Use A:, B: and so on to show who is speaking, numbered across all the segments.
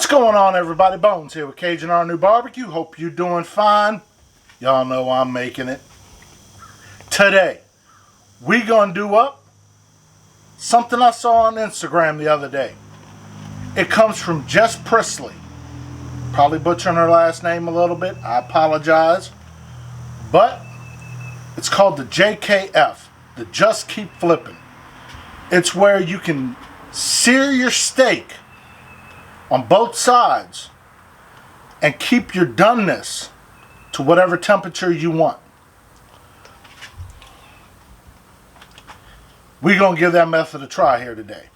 A: What's going on, everybody? Bones here with Cajunrnewbbq. Hope you're doing fine. Y'all know I'm making it. Today, we gonna do up something I saw on Instagram the other day. It comes from Jess Pryles. Probably butchering her last name a little bit. I apologize. But it's called the J.K.F, the Just Keep Flipping. It's where you can sear your steak on both sides and keep your doneness to whatever temperature you want. We're going to give that method a try here today.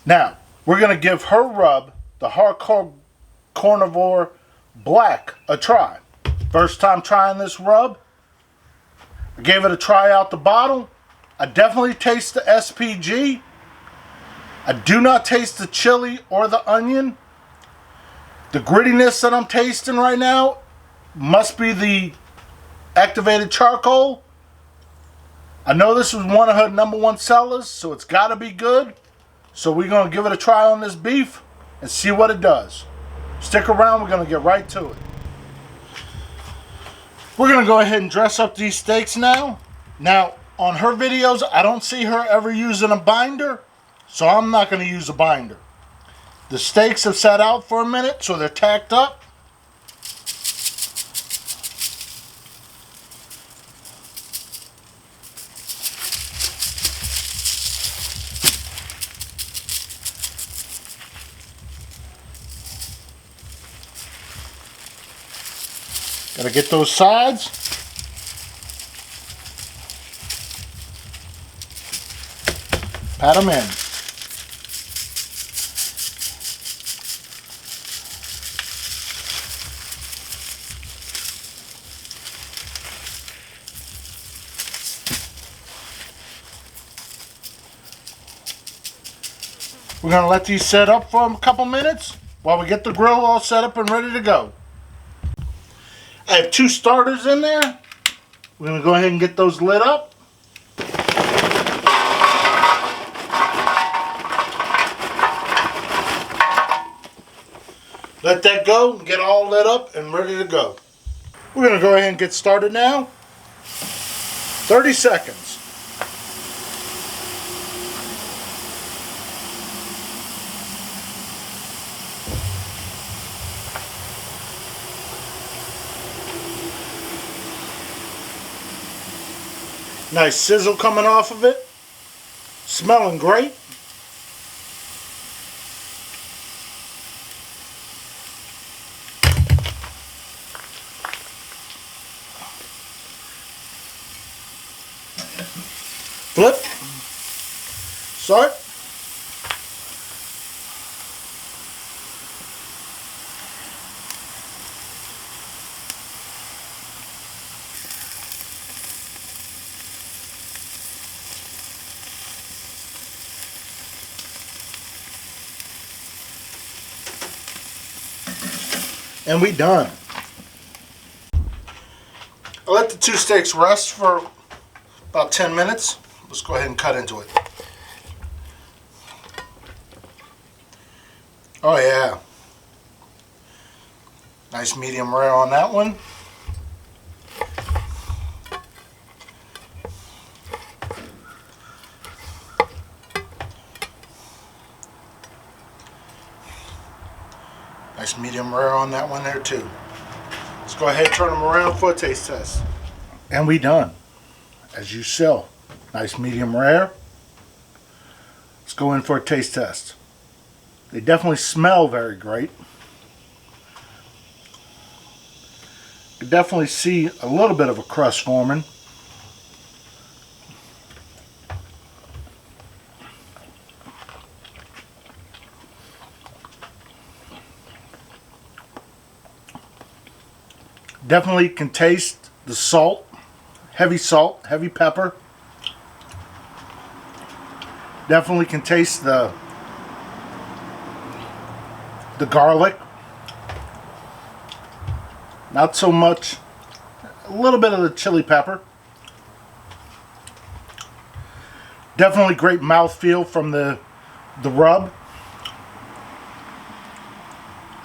A: Now, we're going to give her rub, the Hardcore Carnivore Black, a try. First time trying this rub. I gave it a try out the bottle. I definitely taste the SPG. I do not taste the chili or the onion. The grittiness that I'm tasting right now must be the activated charcoal. I know this was one of her #1 sellers, so it's got to be good. So we're going to give it a try on this beef and see what it does. Stick around, we're going to get right to it. We're going to go ahead and dress up these steaks now. Now, on her videos, I don't see her ever using a binder, so I'm not going to use a binder. The steaks have sat out for a minute, so they're tacked up. Got to get those sides. Pat them in. We're going to let these set up for a couple minutes while we get the grill all set up and ready to go. I have 2 starters in there. We're going to go ahead and get those lit up. Let that go and get all lit up and ready to go. We're going to go ahead and get started now. 30 seconds. Nice sizzle coming off of it. Smelling great. Flip. Start. And we done. I'll let the 2 steaks rest for about 10 minutes. Let's go ahead and cut into it. Oh yeah. Nice medium rare on that one. Nice medium rare on that one there too. Let's go ahead and turn them around for a taste test. And we done. As you saw. Nice medium rare. Let's go in for a taste test. They definitely smell very great. You definitely see a little bit of a crust forming. Definitely can taste the salt, heavy pepper. Definitely can taste the garlic. Not so much. A little bit of the chili pepper. Definitely great mouthfeel from the rub.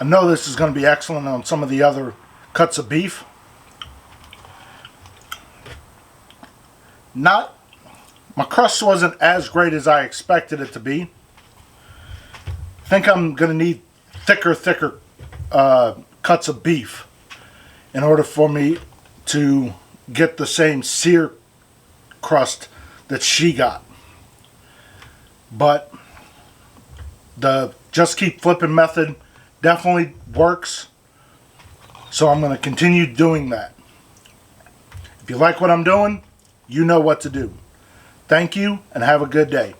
A: I know this is going to be excellent on some of the other cuts of beef. My crust wasn't as great as I expected it to be. I think I'm going to need thicker cuts of beef in order for me to get the same sear crust that she got. But the just keep flipping method definitely works, so I'm going to continue doing that. If you like what I'm doing, you know what to do. Thank you and have a good day.